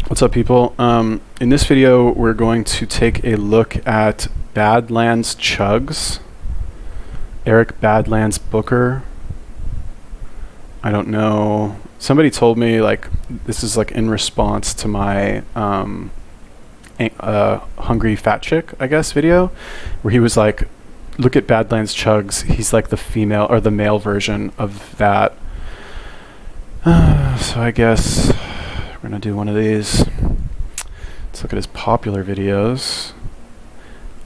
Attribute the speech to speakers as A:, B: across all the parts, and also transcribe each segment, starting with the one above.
A: What's up, people? In this video, we're going to take a look at Badlands Chugs. Eric Badlands Booker. I don't know. Somebody told me like this is like in response to my Hungry Fat Chick, I guess, video, where he was like, look at Badlands Chugs. He's like the female or the male version of that. So I guess we're gonna do one of these. Let's look at his popular videos.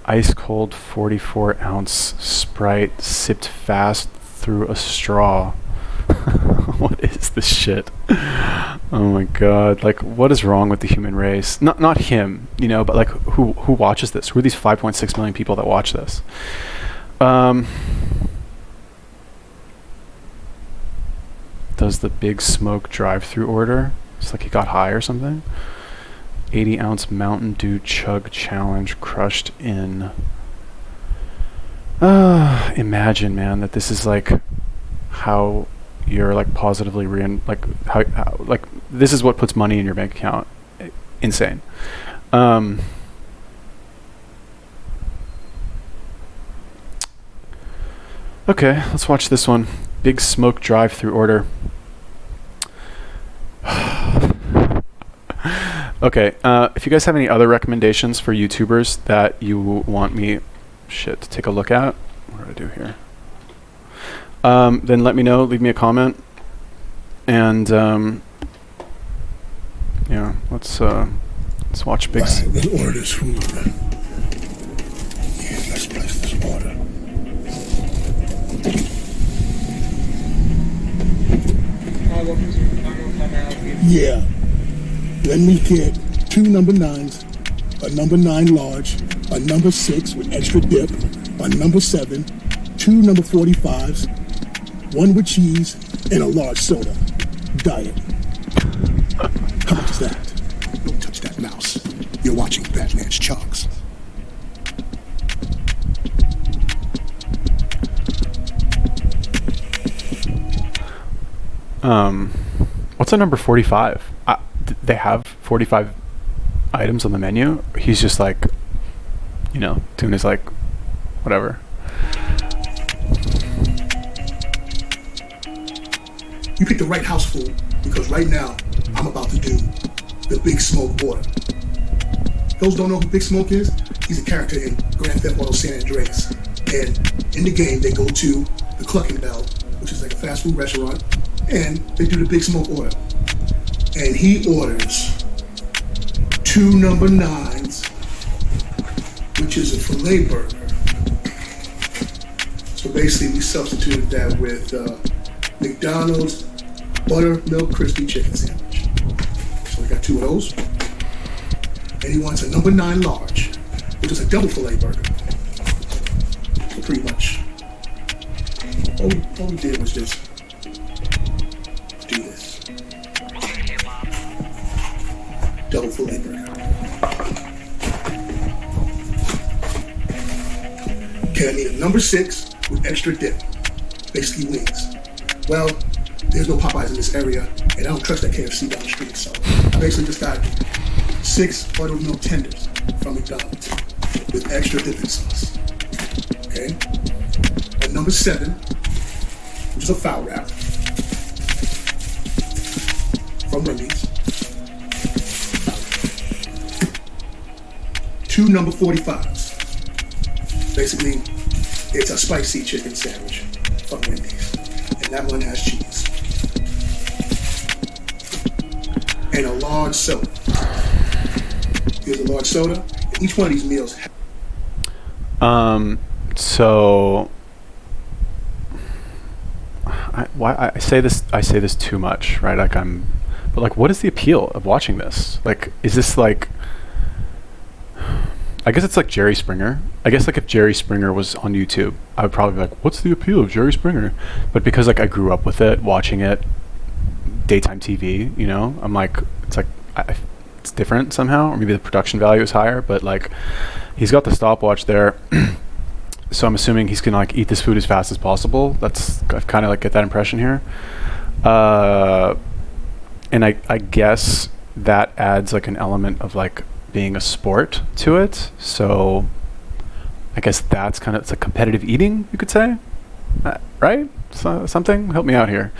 A: Ice cold 44-ounce Sprite sipped fast through a straw. What is this shit? Oh my god! Like, what is wrong with the human race? Not him, you know, but like who watches this? Who are these 5.6 million people that watch this? Does the Big Smoke drive-through order? It's like he got high or something. 80-ounce Mountain Dew chug challenge crushed in. Imagine, man, that this is like how you're like positively how like this is what puts money in your bank account. Insane. Okay, let's watch this one. Big Smoke drive-through order. Okay, if you guys have any other recommendations for YouTubers that you want me to take a look at, what do I do here? Then let me know, leave me a comment, and yeah, let's watch Big.
B: Right, let's order this food. Yeah, let's place this order. Yeah, let me get 2 number 9s, a number 9 large, a number 6 with extra dip, a number 7, 2 number 45s, 1 with cheese, and a large soda. Diet. How much is that? Don't touch that mouse. You're watching Badlands Chugs.
A: What's a number 45? They have 45 items on the menu. He's just like, you know, doing his like, whatever.
B: You picked the right house, fool, because right now, I'm about to do the Big Smoke order. Those don't know who Big Smoke is? He's a character in Grand Theft Auto San Andreas. And in the game, they go to the Clucking Bell, which is like a fast food restaurant, and they do the Big Smoke order. And he orders 2 number 9s, which is a filet burger. So basically, we substituted that with McDonald's buttermilk crispy chicken sandwich. So we got 2 of those. And he wants a number 9 large, which is a double filet burger. So pretty much, all we did was just do this. Double filet burger. Okay, I need a number 6 with extra dip, basically wings. Well, there's no Popeyes in this area, and I don't trust that KFC down the street, so I basically just got 6 buttermilk tenders from McDonald's with extra dipping sauce. Okay? A number 7, which is a foul wrap from Wendy's. 2 number 45s. Basically, it's a spicy chicken sandwich from Wendy's. And that one has cheese. And a large soda. Here's a large soda. And each one of these meals.
A: So I say this too much, right? Like but like, what is the appeal of watching this? Like, is this like? I guess it's like Jerry Springer. I guess like if Jerry Springer was on YouTube, I would probably be like, what's the appeal of Jerry Springer? But because like I grew up with it, watching it, daytime TV, you know, I'm like, it's like, it's different somehow, or maybe the production value is higher, but like he's got the stopwatch there. So I'm assuming he's gonna like eat this food as fast as possible. I kind of like get that impression here. And I guess that adds like an element of like being a sport to it. So I guess that's kind of, it's like competitive eating, you could say, right? So, something, help me out here.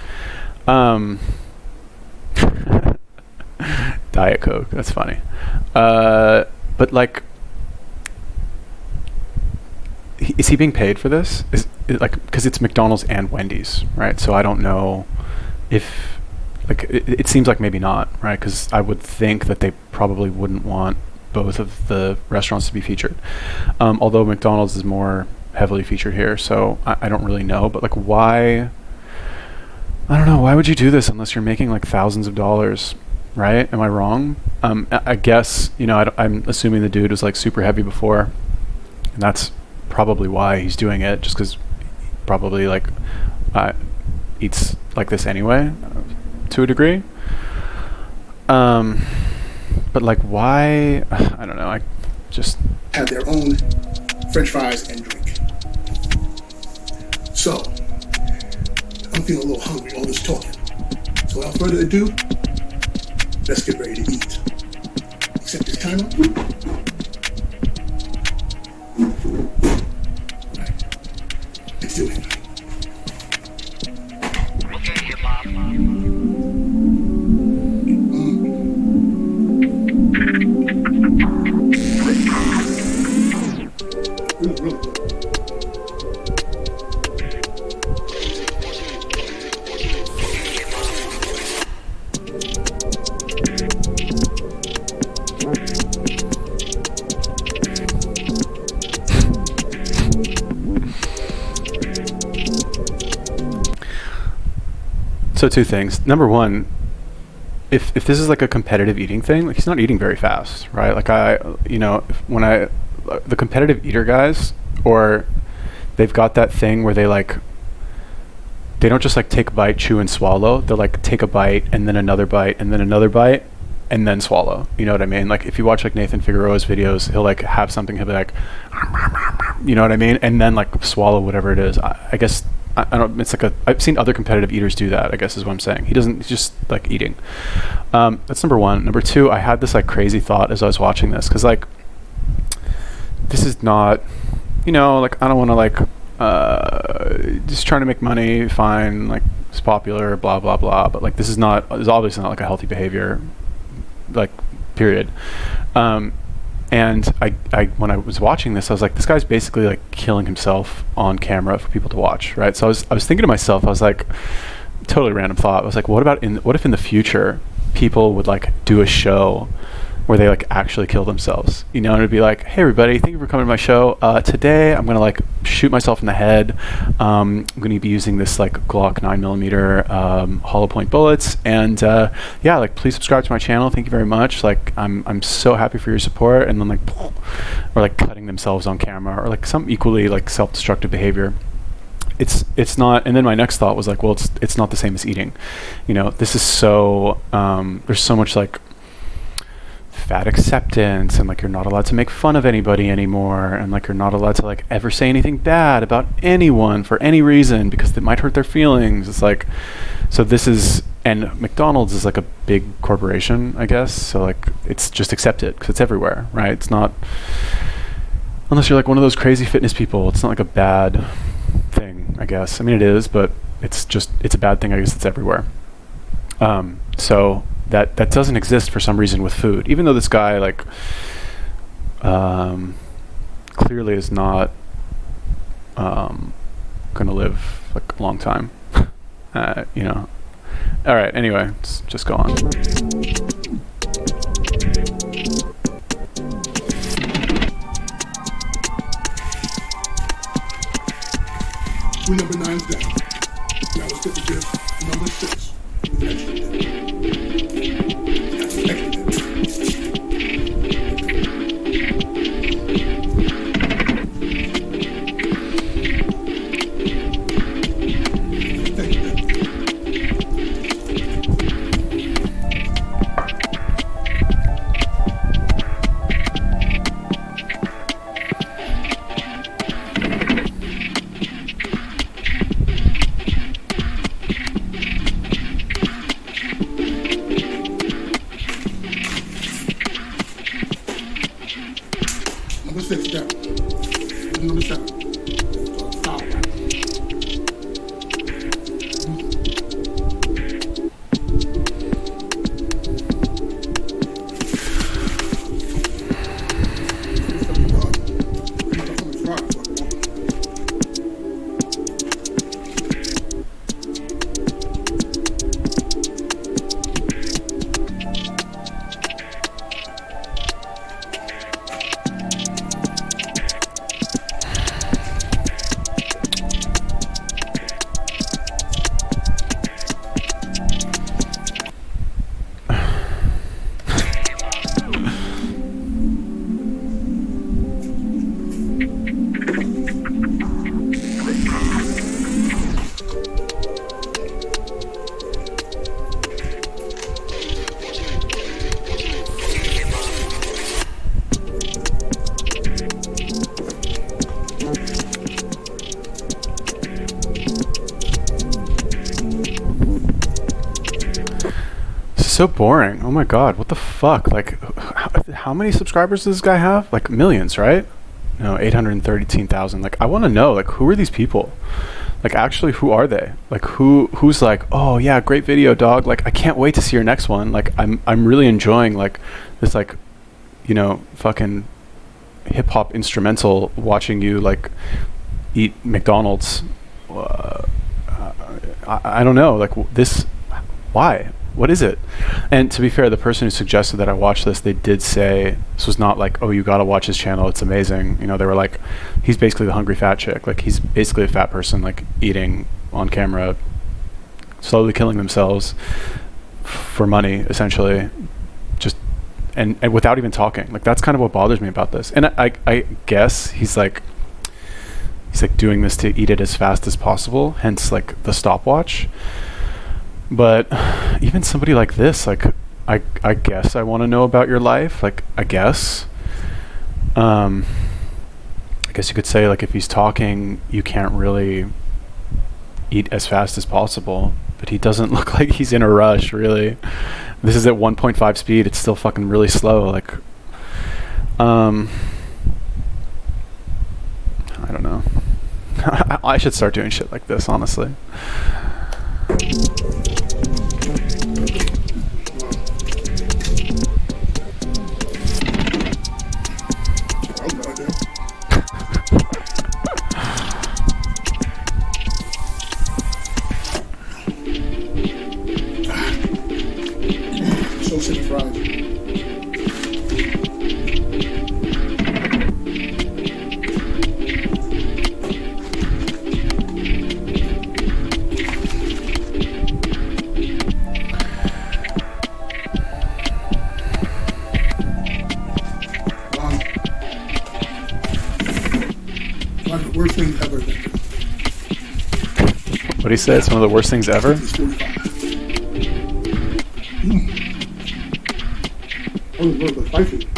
A: Diet Coke, that's funny. But like, is he being paid for this? Is it like, because it's McDonald's and Wendy's, right? So I don't know if, like, it seems like maybe not, right? Because I would think that they probably wouldn't want both of the restaurants to be featured. Although McDonald's is more heavily featured here, so I don't really know. But like, why? I don't know. Why would you do this unless you're making like thousands of dollars, right? Am I wrong? I guess, you know, I'm assuming the dude was like super heavy before, and that's probably why he's doing it, just because probably like eats like this anyway, to a degree. But like, why? I don't know. I just
B: have their own French fries and drink. So I'm feeling a little hungry, all this talking. So without further ado, let's get ready to eat. Except this timer. Right. Let's do it.
A: So two things. Number one, if this is like a competitive eating thing, like he's not eating very fast, right? Like the competitive eater guys, or they've got that thing where they don't just like take a bite, chew and swallow. They'll like take a bite and then another bite and then another bite and then swallow. You know what I mean? Like if you watch like Nathan Figueroa's videos, he'll like have something, he'll be like, you know what I mean? And then like swallow whatever it is. I guess, I don't, it's like I've seen other competitive eaters do that, I guess is what I'm saying. He's just like eating. That's number one. Number two, I had this like crazy thought as I was watching this, because like, this is not, you know, like I don't want to like, just trying to make money, fine, like it's popular, blah, blah, blah. But like, this is obviously not like a healthy behavior, like period. And I when I was watching this, I was like, this guy's basically like killing himself on camera for people to watch, right? So I was thinking to myself, I was like, totally random thought. I was like, what if in the future people would like do a show where they like actually kill themselves, you know, and it'd be like, hey everybody, thank you for coming to my show. Today I'm gonna like shoot myself in the head. I'm gonna be using this like Glock 9mm hollow point bullets, and yeah, like please subscribe to my channel. Thank you very much. Like I'm so happy for your support. And then like, or like cutting themselves on camera, or like some equally like self-destructive behavior. It's not. And then my next thought was like, well, it's not the same as eating. You know, this is so there's so much like fat acceptance, and like you're not allowed to make fun of anybody anymore, and like you're not allowed to like ever say anything bad about anyone for any reason because it might hurt their feelings. It's like, so this is, and McDonald's is like a big corporation, I guess, so like it's just accepted because it's everywhere, right? It's not, unless you're like one of those crazy fitness people, it's not like a bad thing, I guess. I mean it is, but it's a bad thing, I guess. It's everywhere. So that doesn't exist for some reason with food, even though this guy like clearly is not gonna live like a long time. You know. All right, anyway, let's just go on.
B: We're number 9's down. Now let's get to give number 6. Number 6, step. Number 7. Foul.
A: So boring. Oh my god, what the fuck? Like, how many subscribers does this guy have? Like millions, right? No, 813,000. Like, I want to know, like, who are these people? Like, actually, who are they? Like, who's like, oh yeah, great video, dog. Like, I can't wait to see your next one. Like, I'm really enjoying like this, like, you know, fucking hip hop instrumental. Watching you like eat McDonald's. I don't know. Like this. Why? What is it? And to be fair, the person who suggested that I watch this, they did say this was not like, oh, you gotta watch his channel, it's amazing. You know, they were like, he's basically the hungry fat chick. Like, he's basically a fat person, like eating on camera, slowly killing themselves for money, essentially, just and without even talking. Like, that's kind of what bothers me about this. And I guess he's like doing this to eat it as fast as possible, hence like the stopwatch. But even somebody like this, like, I guess I want to know about your life. Like, I guess you could say, like, if he's talking, you can't really eat as fast as possible. But he doesn't look like he's in a rush, really. This is at 1.5 speed. It's still fucking really slow. Like, I don't know. I should start doing shit like this, honestly.
B: So city fries. One of the worst things ever.
A: What he said? It's one of the worst things ever.
B: Oh, look, it's spicy.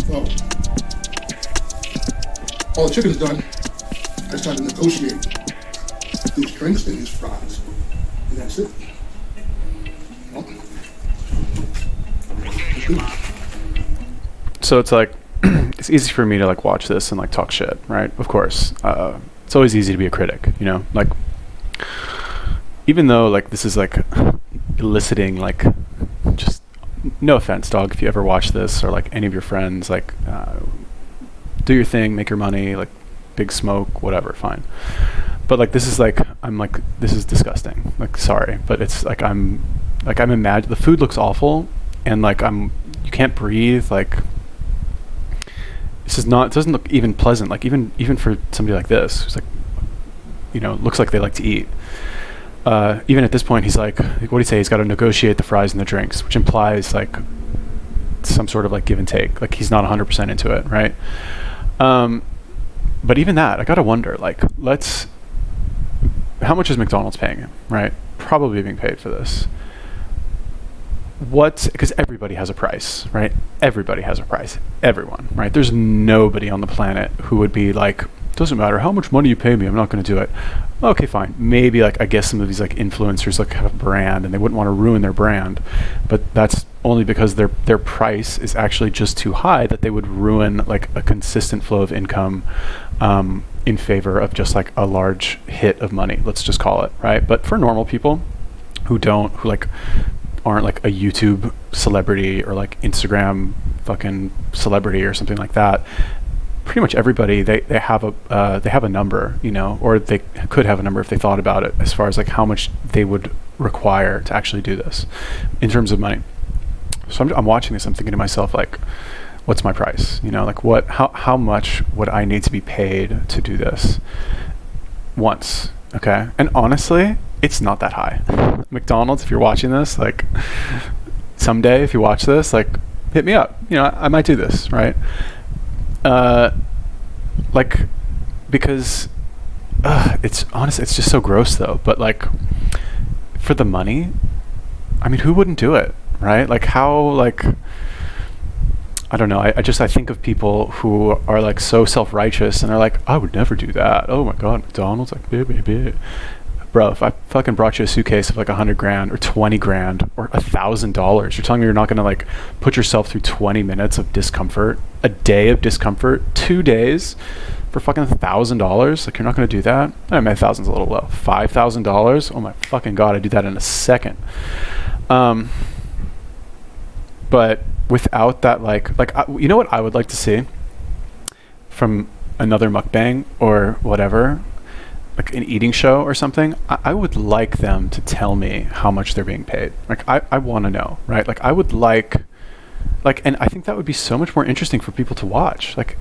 B: Well, all the chicken's done. I started to negotiate his drinks and his fries. And that's it. Well, that's good.
A: So it's like, it's easy for me to like watch this and like talk shit, right? Of course. It's always easy to be a critic, you know? Like, even though like this is like eliciting like, just no offense, dog, if you ever watch this or like any of your friends, like do your thing, make your money, like big smoke, whatever, fine. But like this is like, I'm like, this is disgusting. Like, sorry, but it's like I'm imagine the food looks awful, and like you can't breathe. Like, this is not, it doesn't look even pleasant. Like even for somebody like this, who's like, you know, looks like they like to eat. Even at this point, he's like, what do you say? He's got to negotiate the fries and the drinks, which implies like some sort of like give and take. Like he's not 100% into it, right? But even that, I gotta wonder, like, how much is McDonald's paying him, right? Probably being paid for this. Because everybody has a price, right? Everybody has a price. Everyone, right? There's nobody on the planet who would be like, doesn't matter how much money you pay me, I'm not going to do it. Okay, fine. Maybe like, I guess some of these like influencers like have a brand and they wouldn't want to ruin their brand, but that's only because their price is actually just too high that they would ruin like a consistent flow of income in favor of just like a large hit of money, let's just call it, right? But for normal people who like aren't like a YouTube celebrity or like Instagram fucking celebrity or something like that, pretty much everybody they have a number, you know, or they could have a number if they thought about it, as far as like how much they would require to actually do this in terms of money. So I'm watching this, I'm thinking to myself, like, what's my price? You know, like how much would I need to be paid to do this once? Okay. And honestly, it's not that high. McDonald's, if you're watching this, like someday if you watch this, like hit me up. You know, I might do this, right? Like, because it's honestly, it's just so gross though. But like, for the money, I mean, who wouldn't do it, right? Like how, like, I don't know. I think of people who are like so self-righteous and they're like, I would never do that. Oh my God, McDonald's, like, baby. Bro, if I fucking brought you a suitcase of like $100,000 or $20,000 or $1,000, you're telling me you're not gonna like put yourself through 20 minutes of discomfort, a day of discomfort, 2 days for fucking $1,000? Like, you're not gonna do that? I mean, $1,000's a little low. $5,000? Oh my fucking God, I'd do that in a second. But without that, you know what I would like to see from another mukbang or whatever, like an eating show or something, I would like them to tell me how much they're being paid. Like, I want to know, right? Like, I would like, and I think that would be so much more interesting for people to watch. Like,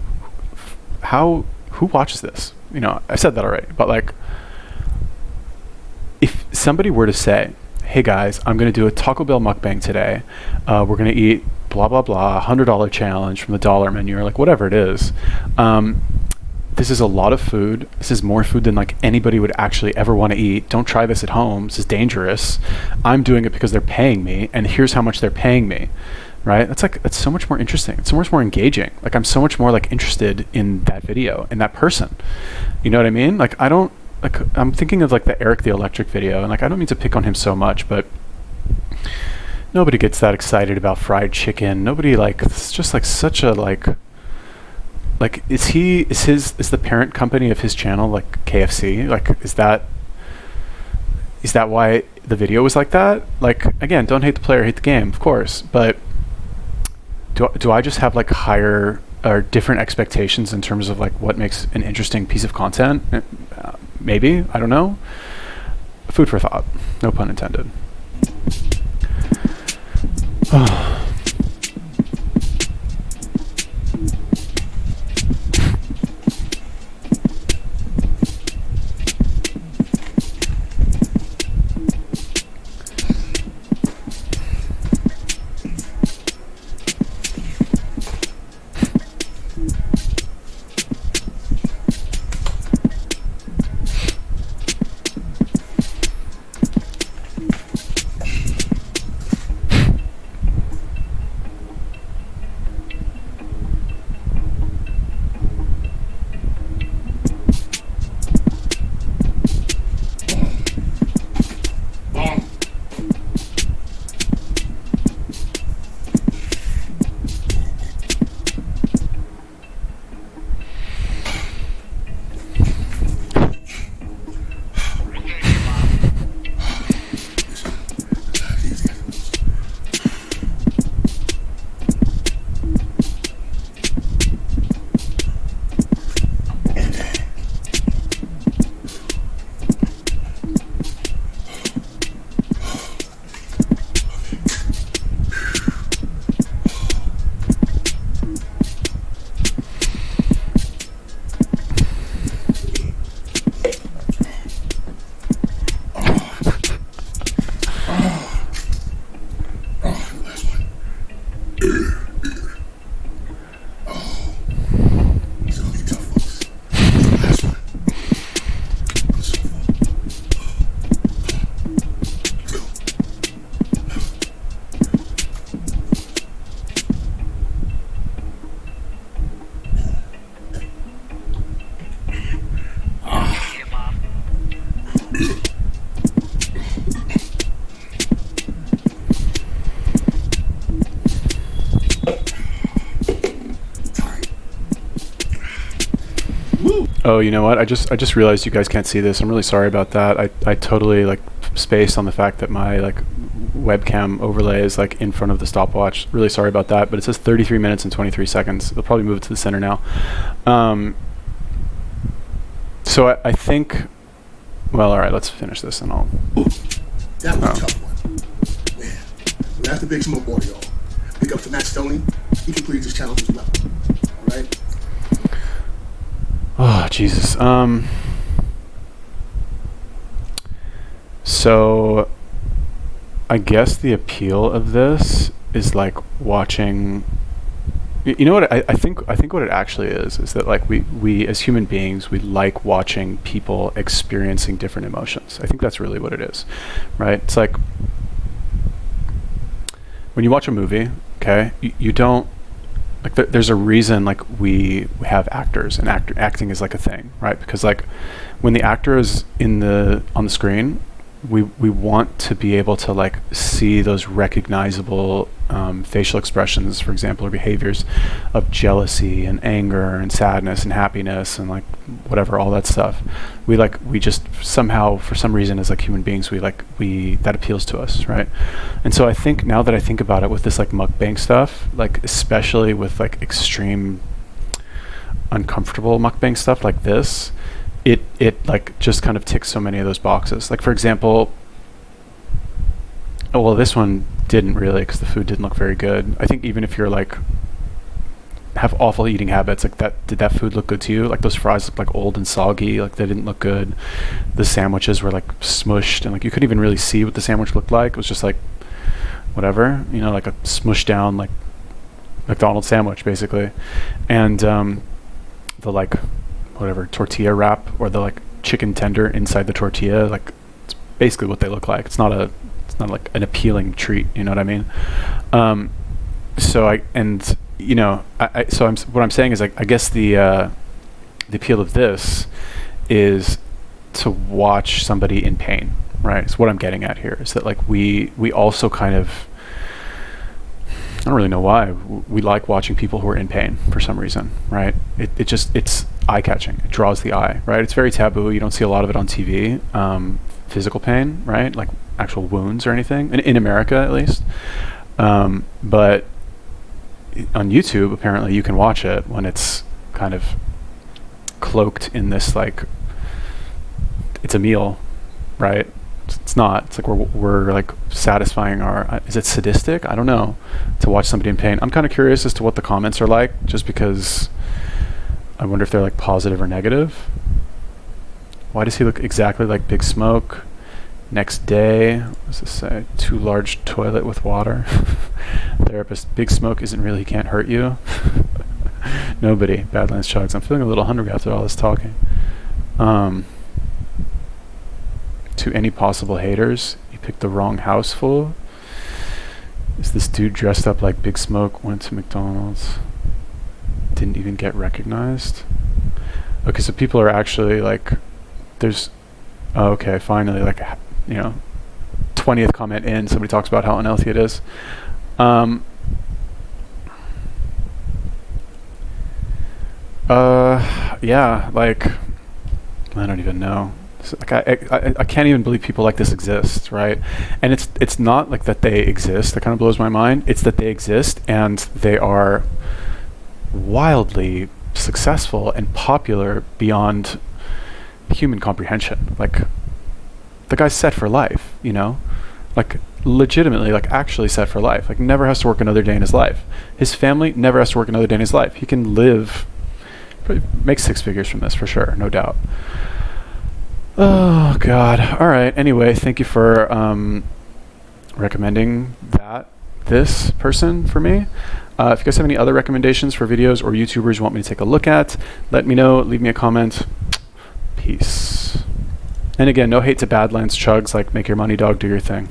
A: who watches this? You know, I said that already, but like, if somebody were to say, hey guys, I'm going to do a Taco Bell mukbang today. We're going to eat blah, blah, blah, $100 challenge from the dollar menu, or like whatever it is. This is a lot of food. This is more food than like anybody would actually ever want to eat. Don't try this at home. This is dangerous. I'm doing it because they're paying me, and here's how much they're paying me, right? That's so much more interesting. It's so much more engaging. Like, I'm so much more like interested in that video and that person. You know what I mean? Like, I'm thinking of like the Eric the Electric video, and like, I don't mean to pick on him so much, but nobody gets that excited about fried chicken. Nobody, like, it's just like such a like is the parent company of his channel like KFC? Like, is that why the video was like that? Like, again, don't hate the player, hate the game, of course, but do I just have like higher or different expectations in terms of like what makes an interesting piece of content? Maybe, I don't know. Food for thought, no pun intended. Oh, you know what? I just realized you guys can't see this. I'm really sorry about that. I totally like spaced on the fact that my like webcam overlay is like in front of the stopwatch. Really sorry about that. But it says 33 minutes and 23 seconds. They'll probably move it to the center now. So I think. Well, all right. Let's finish this and I'll.
B: That was a tough one. Man, well, that's the Big Smoke order, y'all. Big up to Matt Stoney. He completed this challenge as well. All right.
A: Oh, Jesus. So I guess the appeal of this is like watching, you know what, I think what it actually is that like we as human beings, we like watching people experiencing different emotions. I think that's really what it is, right? It's like when you watch a movie, okay, you don't, like there's a reason like we have actors and acting is like a thing, right? Because like when the actor is on the screen, we want to be able to like see those recognizable facial expressions, for example, or behaviors of jealousy and anger and sadness and happiness and like whatever, all that stuff. We just somehow, for some reason, as like human beings, that appeals to us, right? And so I think now that I think about it with this like mukbang stuff, like especially with like extreme uncomfortable mukbang stuff like this, it like just kind of ticks so many of those boxes. Like for example, well, this one didn't really, because the food didn't look very good. I think even if you're like have awful eating habits, like did that food look good to you? Like those fries looked like old and soggy, like they didn't look good. The sandwiches were like smushed and like you couldn't even really see what the sandwich looked like. It was just like whatever, you know, like a smushed down like McDonald's sandwich basically. And the like whatever tortilla wrap or the like chicken tender inside the tortilla, like it's basically what they look like. It's not like an appealing treat, you know what I mean? So what I'm saying is like I guess the appeal of this is to watch somebody in pain, right? So what I'm getting at here is that like we also kind of, I don't really know why, we like watching people who are in pain for some reason, right? It's eye-catching. It draws the eye, right? It's very taboo. You don't see a lot of it on TV. Physical pain, right? Like actual wounds or anything, in America at least. But on YouTube, apparently you can watch it when it's kind of cloaked in this like, it's a meal, right? It's not. It's like we're like satisfying our. Is it sadistic? I don't know. To watch somebody in pain. I'm kind of curious as to what the comments are like, just because I wonder if they're like positive or negative. Why does he look exactly like Big Smoke? Next day, what does this say? Too large toilet with water. Therapist, Big Smoke isn't really, he can't hurt you. Nobody. Badlands Chugs. I'm feeling a little hungry after all this talking. To any possible haters, you picked the wrong house full. Is this dude dressed up like Big Smoke, went to McDonald's, didn't even get recognized? Okay, so people are actually like, there's, oh, okay, finally, like, you know, 20th comment in, somebody talks about how unhealthy it is. Yeah, like, I don't even know. Like I can't even believe people like this exist, right? And it's not like that they exist. That kind of blows my mind. It's that they exist and they are wildly successful and popular beyond human comprehension. Like the guy's set for life, you know, like legitimately, like actually set for life. Like never has to work another day in his life. His family never has to work another day in his life. He can live, make 6 figures from this for sure, no doubt. Oh God. All right. Anyway, thank you for recommending this person for me. If you guys have any other recommendations for videos or YouTubers you want me to take a look at, let me know. Leave me a comment. Peace. And again, no hate to Badlands Chugs. Like, make your money, dog. Do your thing.